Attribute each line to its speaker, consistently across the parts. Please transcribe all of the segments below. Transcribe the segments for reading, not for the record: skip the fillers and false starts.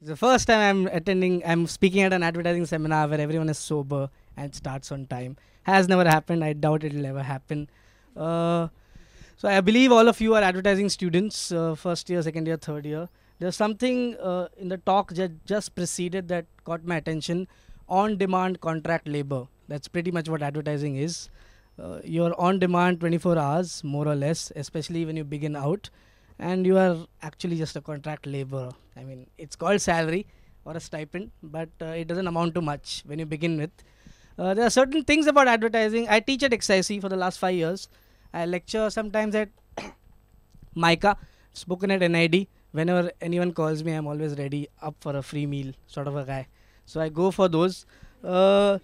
Speaker 1: It's the first time I'm speaking at an advertising seminar where everyone is sober and starts on time. Has never happened. I doubt it'll ever happen. Uh, so I believe all of you are advertising students, first year, second year, third year. There's something in the talk that just preceded that caught my attention. On-demand contract labor. That's pretty much what advertising is. You're on demand 24 hours, more or less, especially when you begin out, and you are actually just a contract laborer. I mean, it's called salary or a stipend, but it doesn't amount to much when you begin with. There are certain things about advertising. I teach at XIC for the last 5 years. I lecture sometimes at MICA, spoken at NID. Whenever anyone calls me, I'm always ready, up for a free meal, sort of a guy. So I go for those. Uh,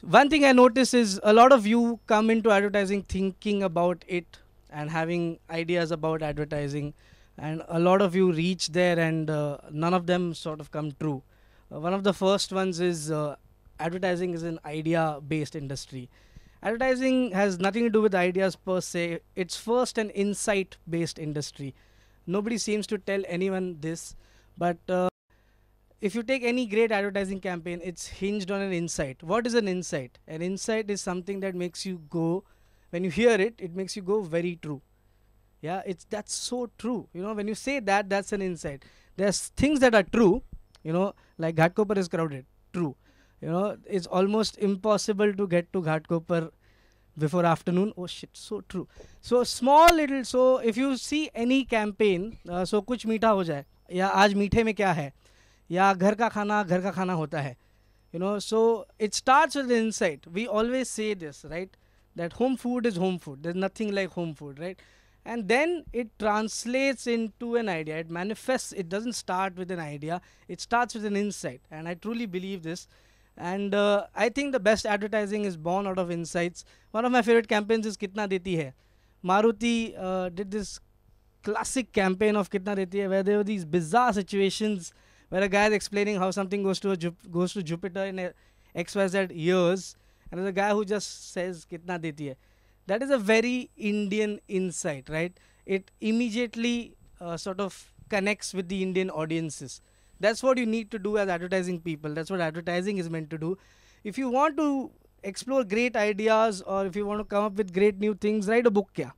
Speaker 1: One thing I notice is a lot of you come into advertising thinking about it and having ideas about advertising, and a lot of you reach there and none of them sort of come true. One of the first ones is advertising is an idea based industry. Advertising has nothing to do with ideas per se, it's first an insight based industry. Nobody seems to tell anyone this, but if you take any great advertising campaign, it's hinged on an insight. What is an insight? An insight is something that makes you go, when you hear it, it makes you go very true. Yeah, that's so true. When you say that, that's an insight. There's things that are true, like Ghatkopar is crowded. True. It's almost impossible to get to Ghatkopar before afternoon. Oh shit, so true. So small little, so if you see any campaign, so कुछ मीठा हो जाए, या आज मीठे में क्या है, या घर का खाना होता है. So it starts with the insight. We always say this, right, that home food is home food. There's nothing like home food, right? And then it translates into an idea. It manifests. It doesn't start with an idea, it starts with an insight, and I truly believe this. And I think the best advertising is born out of insights. One of my favorite campaigns is Kitna Deti Hai. Maruti did this classic campaign of Kitna Deti Hai, where there were these bizarre situations where a guy is explaining how something goes to Jupiter in XYZ years, and there's a guy who just says kitna deti hai. That is a very Indian insight, right? It immediately sort of connects with the Indian audiences. That's what you need to do as advertising people. That's what advertising is meant to do. If you want to explore great ideas, or if you want to come up with great new things, write a book. Kya?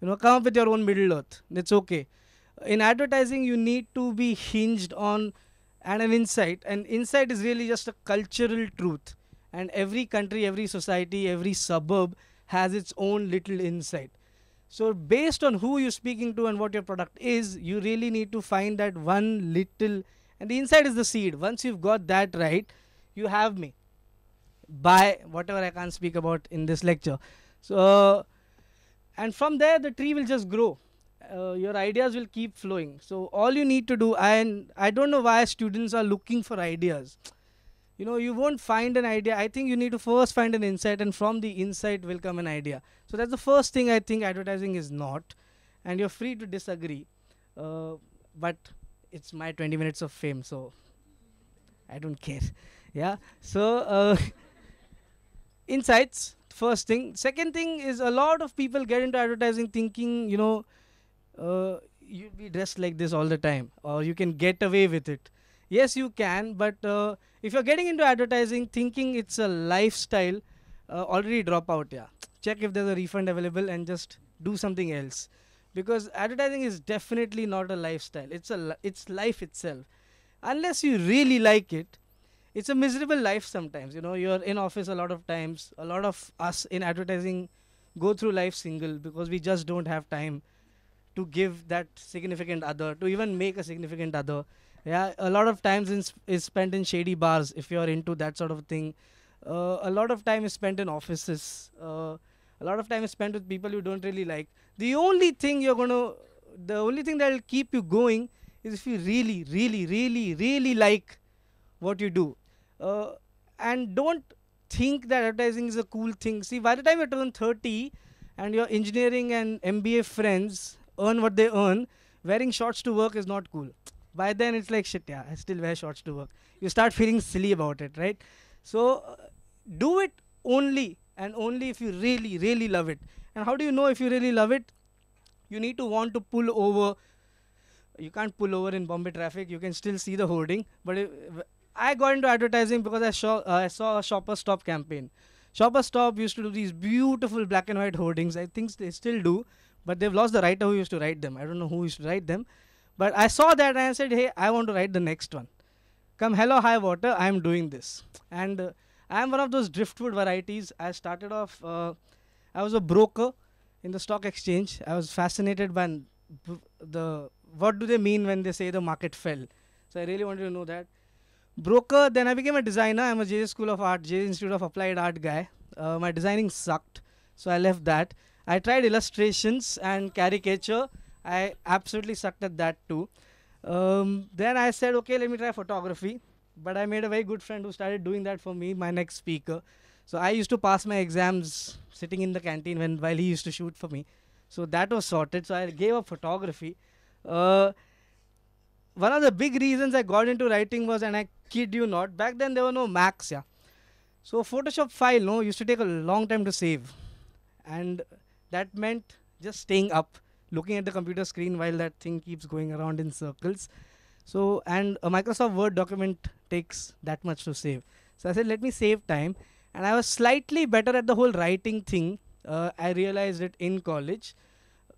Speaker 1: Come up with your own Middle Earth. That's okay. In advertising, you need to be hinged on and an insight. And insight is really just a cultural truth. And every country, every society, every suburb has its own little insight. So based on who you're speaking to and what your product is, you really need to find that one little, and the insight is the seed. Once you've got that right, you have me. By whatever I can't speak about in this lecture. So, and from there the tree will just grow. Your ideas will keep flowing. So all you need to do, and I don't know why students are looking for ideas. You won't find an idea. I think you need to first find an insight, and from the insight will come an idea. So that's the first thing I think advertising is not, and you're free to disagree. But it's my 20 minutes of fame, so I don't care. Yeah. So insights, first thing. Second thing is, a lot of people get into advertising thinking, you'll be dressed like this all the time, or you can get away with it. Yes, you can, but if you're getting into advertising thinking it's a lifestyle, already drop out. Yeah, check if there's a refund available and just do something else, because advertising is definitely not a lifestyle. It's life itself. Unless you really like it, it's a miserable life sometimes. You're in office a lot of times. A lot of us in advertising go through life single because we just don't have time to give that significant other, to even make a significant other. Yeah, a lot of times is spent in shady bars if you're into that sort of thing. A lot of time is spent in offices. A lot of time is spent with people you don't really like. The only thing that will keep you going is if you really, really, really, really like what you do. And don't think that advertising is a cool thing. See, by the time you turn 30 and your engineering and MBA friends earn what they earn, wearing shorts to work is not cool. By then it's like, shit, yeah, I still wear shorts to work. You start feeling silly about it, right? So do it only and only if you really, really love it. And how do you know if you really love it? You need to want to pull over You can't pull over in Bombay traffic. You can still see the hoarding. But I got into advertising because I saw a Shopper Stop campaign. Shopper Stop used to do these beautiful black and white hoardings. I think they still do, but they've lost the writer who used to write them. I don't know who used to write them, but I saw that and I said, hey, I want to write the next one. Come hello high water, I am doing this. And I am one of those driftwood varieties. I started off, I was a broker in the stock exchange. I was fascinated by the what do they mean when they say the market fell. So I really wanted to know that. Broker, then I became a designer. I'm a JJ School of Art, JJ Institute of Applied Art guy. My designing sucked, so I left that. I tried illustrations and caricature. I absolutely sucked at that too. Then I said, okay, let me try photography. But I made a very good friend who started doing that for me, my next speaker. So I used to pass my exams sitting in the canteen while he used to shoot for me. So that was sorted. So I gave up photography. One of the big reasons I got into writing was, and I kid you not, back then there were no Macs, yeah. So Photoshop file, used to take a long time to save. And that meant just staying up, looking at the computer screen while that thing keeps going around in circles. So, and a Microsoft Word document takes that much to save. So I said, let me save time. And I was slightly better at the whole writing thing. I realized it in college.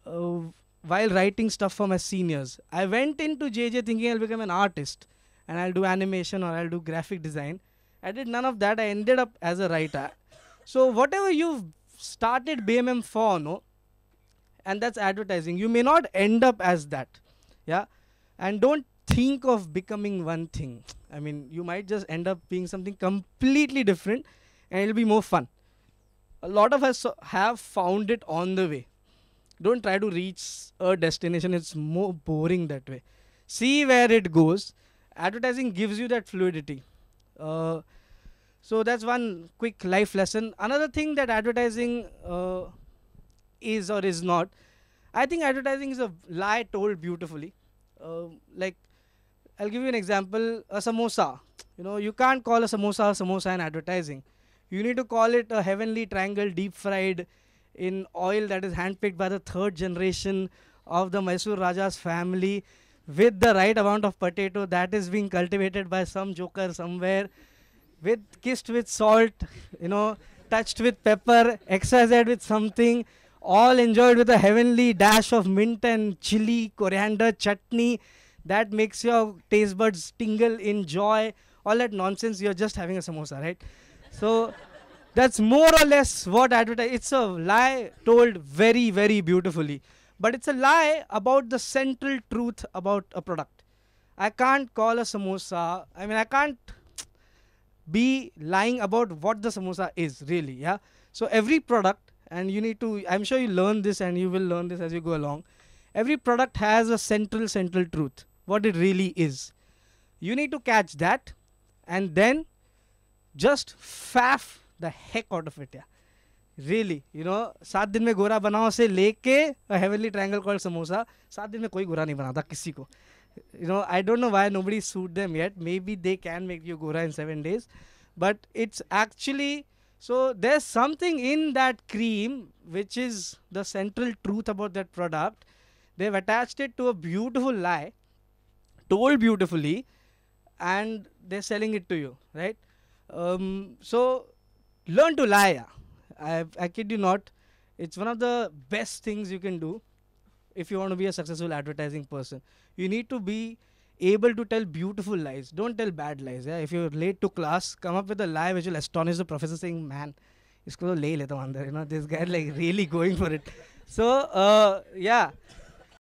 Speaker 1: While writing stuff for my seniors, I went into JJ thinking I'll become an artist and I'll do animation or I'll do graphic design. I did none of that. I ended up as a writer. So whatever you've started BMM for, and that's advertising, you may not end up as that. Yeah. And don't think of becoming one thing. I mean, you might just end up being something completely different and it'll be more fun. A lot of us have found it on the way. Don't try to reach a destination. It's more boring that way. See where it goes. Advertising gives you that fluidity. So that's one quick life lesson. Another thing that advertising is or is not, I think advertising is a lie told beautifully. Like, I'll give you an example. A samosa. You can't call a samosa in advertising. You need to call it a heavenly triangle deep fried in oil that is handpicked by the third generation of the Mysore Raja's family with the right amount of potato that is being cultivated by some joker somewhere, kissed with salt, touched with pepper, XYZ with something, all enjoyed with a heavenly dash of mint and chili, coriander, chutney that makes your taste buds tingle in joy. All that nonsense, you're just having a samosa, right? So that's more or less what advertising. It's a lie told very, very beautifully. But it's a lie about the central truth about a product. I can't call a samosa. I mean, I can't be lying about what the samosa is, really. Yeah. So every product, and you need to, I'm sure you learn this and you will learn this as you go along. Every product has a central truth, what it really is. You need to catch that and then just faff the heck out of it, yeah. Really, 7 दिन में गोरा बनाओ से लेके a heavenly triangle called samosa, 7 दिन में कोई गोरा नहीं बनाता किसी को. I don't know why nobody sued them yet. Maybe they can make you gora in 7 days, but it's actually, so there's something in that cream which is the central truth about that product. They've attached it to a beautiful lie, told beautifully, and they're selling it to you, right? So learn to lie. I kid you not. It's one of the best things you can do if you want to be a successful advertising person. You need to be able to tell beautiful lies. Don't tell bad lies. Yeah? If you're late to class, come up with a lie which will astonish the professor saying, man, isko to le leta hu andar. This guy like really going for it. So, yeah.